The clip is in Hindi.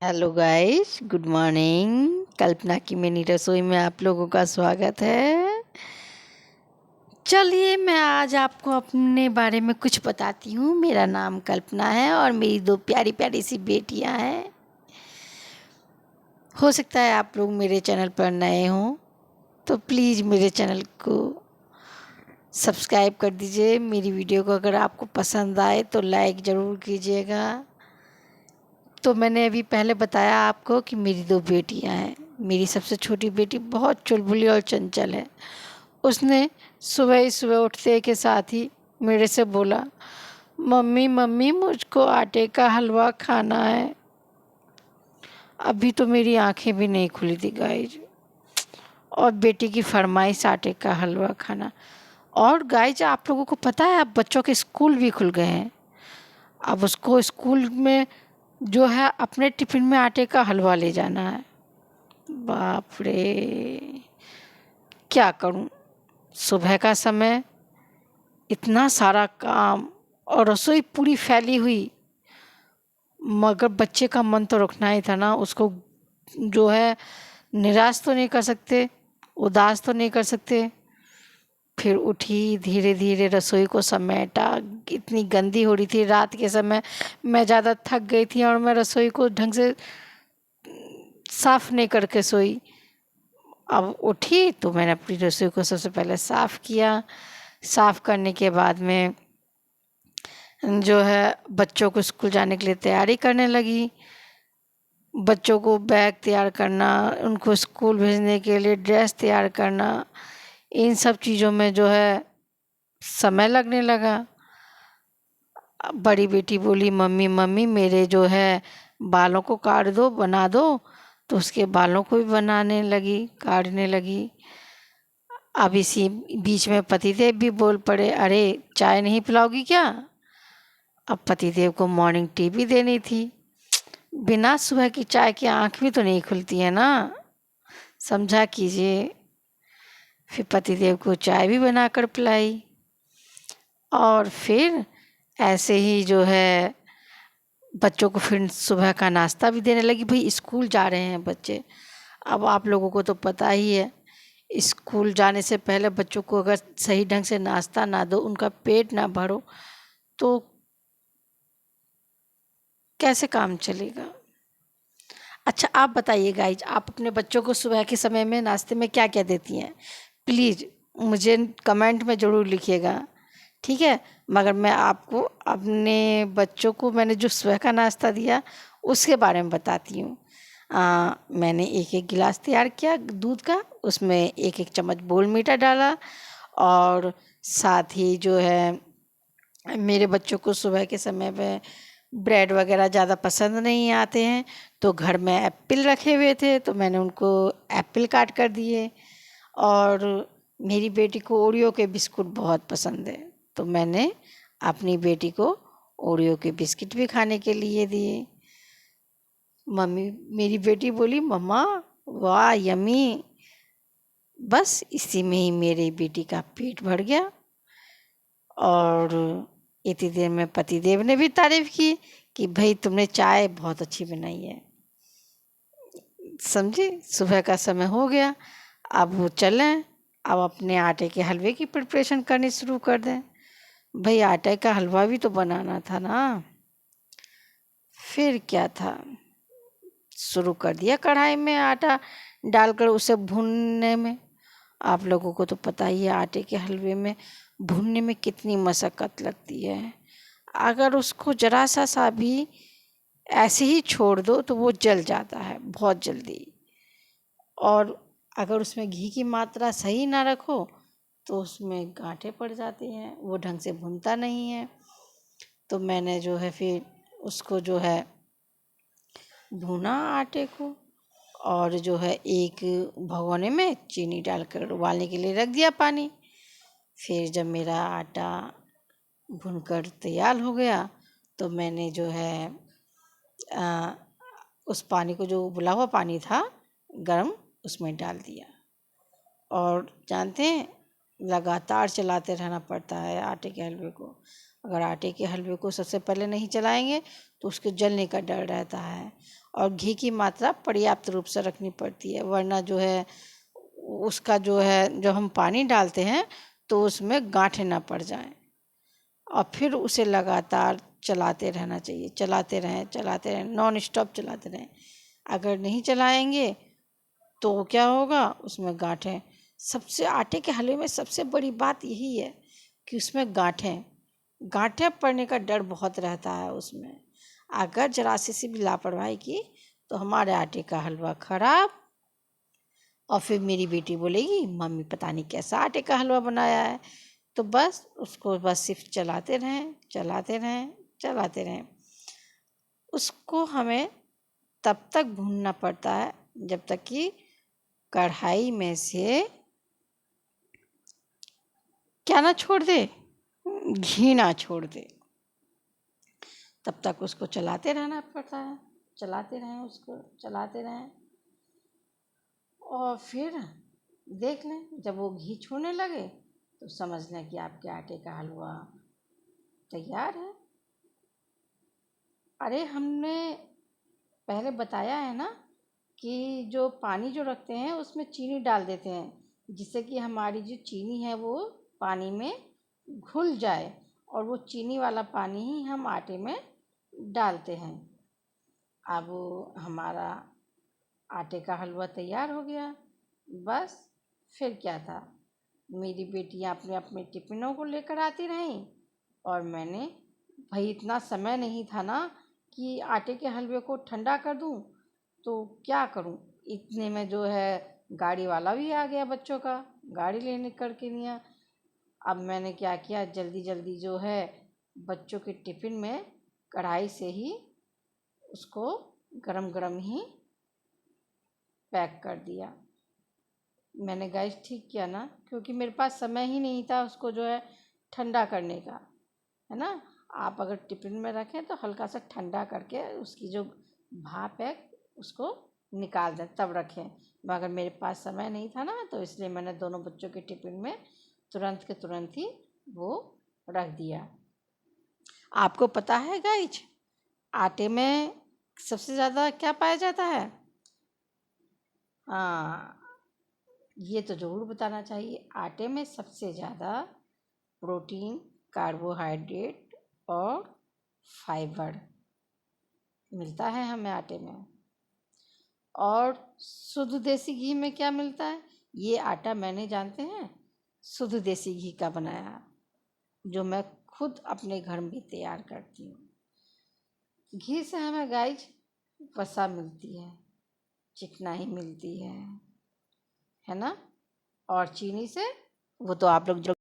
Hello guys, good morning. Kalpana की मिनी रसोई में आप लोगों का स्वागत है। चलिए, मैं आज आपको अपने बारे में कुछ बताती हूँ। मेरा नाम कल्पना है और मेरी दो प्यारी प्यारी सी बेटियाँ हैं। हो सकता है आप लोग मेरे चैनल पर नए हों, तो प्लीज़ मेरे चैनल को सब्सक्राइब कर दीजिए। मेरी वीडियो को अगर आपको पसंद आए तो लाइक ज़रूर कीजिएगा। तो मैंने अभी पहले बताया आपको कि मेरी दो बेटियां हैं। मेरी सबसे छोटी बेटी बहुत चुलबुली और चंचल है। उसने सुबह ही सुबह उठते के साथ ही मेरे से बोला, मम्मी मम्मी मुझको आटे का हलवा खाना है। अभी तो मेरी आंखें भी नहीं खुली थी गाइज, और बेटी की फरमाइश आटे का हलवा खाना। और गाइज, आप लोगों को पता है अब बच्चों के स्कूल भी खुल गए हैं। अब उसको स्कूल में जो है अपने टिफिन में आटे का हलवा ले जाना है। बाप रे, क्या करूं। सुबह का समय, इतना सारा काम और रसोई पूरी फैली हुई, मगर बच्चे का मन तो रखना ही था ना। उसको जो है निराश तो नहीं कर सकते, उदास तो नहीं कर सकते। फिर उठी, धीरे धीरे रसोई को समेटा। इतनी गंदी हो रही थी रात के समय, मैं ज़्यादा थक गई थी और मैं रसोई को ढंग से साफ नहीं करके सोई। अब उठी तो मैंने अपनी रसोई को सबसे पहले साफ़ किया। साफ़ करने के बाद में जो है बच्चों को स्कूल जाने के लिए तैयारी करने लगी। बच्चों को बैग तैयार करना, उनको स्कूल भेजने के लिए ड्रेस तैयार करना, इन सब चीज़ों में जो है समय लगने लगा। बड़ी बेटी बोली, मम्मी मम्मी मेरे जो है बालों को काट दो, बना दो। तो उसके बालों को भी बनाने लगी, काटने लगी। अब इसी बीच में पतिदेव भी बोल पड़े, अरे चाय नहीं पिलाओगी क्या। अब पतिदेव को मॉर्निंग टी भी देनी थी। बिना सुबह की चाय की आँख भी तो नहीं खुलती है ना, समझा कीजिए। फिर पतिदेव को चाय भी बनाकर पिलाई, और फिर ऐसे ही जो है बच्चों को फिर सुबह का नाश्ता भी देने लगी। भाई स्कूल जा रहे हैं बच्चे, अब आप लोगों को तो पता ही है, स्कूल जाने से पहले बच्चों को अगर सही ढंग से नाश्ता ना दो, उनका पेट ना भरो, तो कैसे काम चलेगा। अच्छा, आप बताइए गाइज, आप अपने बच्चों को सुबह के समय में नाश्ते में क्या क्या देती हैं? प्लीज़ मुझे कमेंट में ज़रूर लिखिएगा, ठीक है। मगर मैं आपको अपने बच्चों को मैंने जो सुबह का नाश्ता दिया उसके बारे में बताती हूँ। मैंने एक एक गिलास तैयार किया दूध का, उसमें एक एक चम्मच बोर्नवीटा डाला, और साथ ही जो है मेरे बच्चों को सुबह के समय में ब्रेड वगैरह ज़्यादा पसंद नहीं आते हैं, तो घर में एप्पल रखे हुए थे तो मैंने उनको एप्पल काट कर दिए। और मेरी बेटी को ओरियो के बिस्कुट बहुत पसंद है, तो मैंने अपनी बेटी को ओरियो के बिस्किट भी खाने के लिए दिए। मम्मी मेरी बेटी बोली, मम्मा वाह यम्मी। बस इसी में ही मेरी बेटी का पेट भर गया। और इतनी देर में पतिदेव ने भी तारीफ की कि भाई तुमने चाय बहुत अच्छी बनाई है। समझी, सुबह का समय हो गया, अब वो चलें, अब अपने आटे के हलवे की प्रिपरेशन करनी शुरू कर दें। भाई आटे का हलवा भी तो बनाना था ना। फिर क्या था, शुरू कर दिया कढ़ाई में आटा डालकर उसे भूनने में। आप लोगों को तो पता ही है आटे के हलवे में भूनने में कितनी मशक्क़त लगती है। अगर उसको ज़रा सा भी ऐसे ही छोड़ दो तो वो जल जाता है बहुत जल्दी। और अगर उसमें घी की मात्रा सही ना रखो तो उसमें गांठें पड़ जाती हैं, वो ढंग से भुनता नहीं है। तो मैंने जो है फिर उसको जो है भुना आटे को, और जो है एक भगोने में चीनी डालकर उबालने के लिए रख दिया पानी। फिर जब मेरा आटा भुनकर तैयार हो गया तो मैंने जो है उस पानी को, जो उबला हुआ पानी था गरम, उसमें डाल दिया। और जानते हैं, लगातार चलाते रहना पड़ता है आटे के हलवे को। अगर आटे के हलवे को सबसे पहले नहीं चलाएंगे तो उसके जलने का डर रहता है। और घी की मात्रा पर्याप्त रूप से रखनी पड़ती है, वरना जो है उसका जो है जब हम पानी डालते हैं तो उसमें गांठें ना पड़ जाएं। और फिर उसे लगातार चलाते रहना चाहिए, चलाते रहें, नॉन स्टॉप चलाते रहें। अगर नहीं चलाएंगे तो क्या होगा, उसमें गांठें। सबसे आटे के हलवे में सबसे बड़ी बात यही है कि उसमें गांठें पड़ने का डर बहुत रहता है उसमें। अगर जरा सी भी लापरवाही की तो हमारे आटे का हलवा खराब। और फिर मेरी बेटी बोलेगी मम्मी पता नहीं कैसा आटे का हलवा बनाया है। तो बस उसको बस सिर्फ चलाते रहें। उसको हमें तब तक भूनना पड़ता है जब तक कि कढ़ाई में से क्या ना छोड़ दे, घी ना छोड़ दे। तब तक उसको चलाते रहना पड़ता है, चलाते रहें। और फिर देख लें जब वो घी छोड़ने लगे तो समझ लें कि आपके आटे का हलवा तैयार है। अरे हमने पहले बताया है ना कि जो पानी जो रखते हैं उसमें चीनी डाल देते हैं, जिससे कि हमारी जो चीनी है वो पानी में घुल जाए, और वो चीनी वाला पानी ही हम आटे में डालते हैं। अब हमारा आटे का हलवा तैयार हो गया। बस फिर क्या था, मेरी बेटियां अपने अपने टिफ़िनों को लेकर आती रहीं, और मैंने, भाई इतना समय नहीं था ना कि आटे के हलवे को ठंडा कर दूं, तो क्या करूं। इतने में जो है गाड़ी वाला भी आ गया, बच्चों का गाड़ी लेने करके लिया। अब मैंने क्या किया, जल्दी जल्दी जो है बच्चों के टिफ़िन में कढ़ाई से ही उसको गरम गरम ही पैक कर दिया। मैंने गैस ठीक किया ना, क्योंकि मेरे पास समय ही नहीं था उसको जो है ठंडा करने का, है ना। आप अगर टिफ़िन में रखें तो हल्का सा ठंडा करके उसकी जो भाप है उसको निकाल दें तब रखें। मगर मेरे पास समय नहीं था ना, तो इसलिए मैंने दोनों बच्चों के टिफ़िन में तुरंत के तुरंत ही वो रख दिया। आपको पता है गाइज, आटे में सबसे ज़्यादा क्या पाया जाता है? हाँ, ये तो ज़रूर बताना चाहिए। आटे में सबसे ज़्यादा प्रोटीन, कार्बोहाइड्रेट और फाइबर मिलता है हमें आटे में। और शुद्ध देसी घी में क्या मिलता है? ये आटा मैंने, जानते हैं, शुद्ध देसी घी का बनाया, जो मैं खुद अपने घर में तैयार करती हूँ। घी से हमें गाइज वसा मिलती है, चिकनाई मिलती है ना। और चीनी से, वो तो आप लोग जो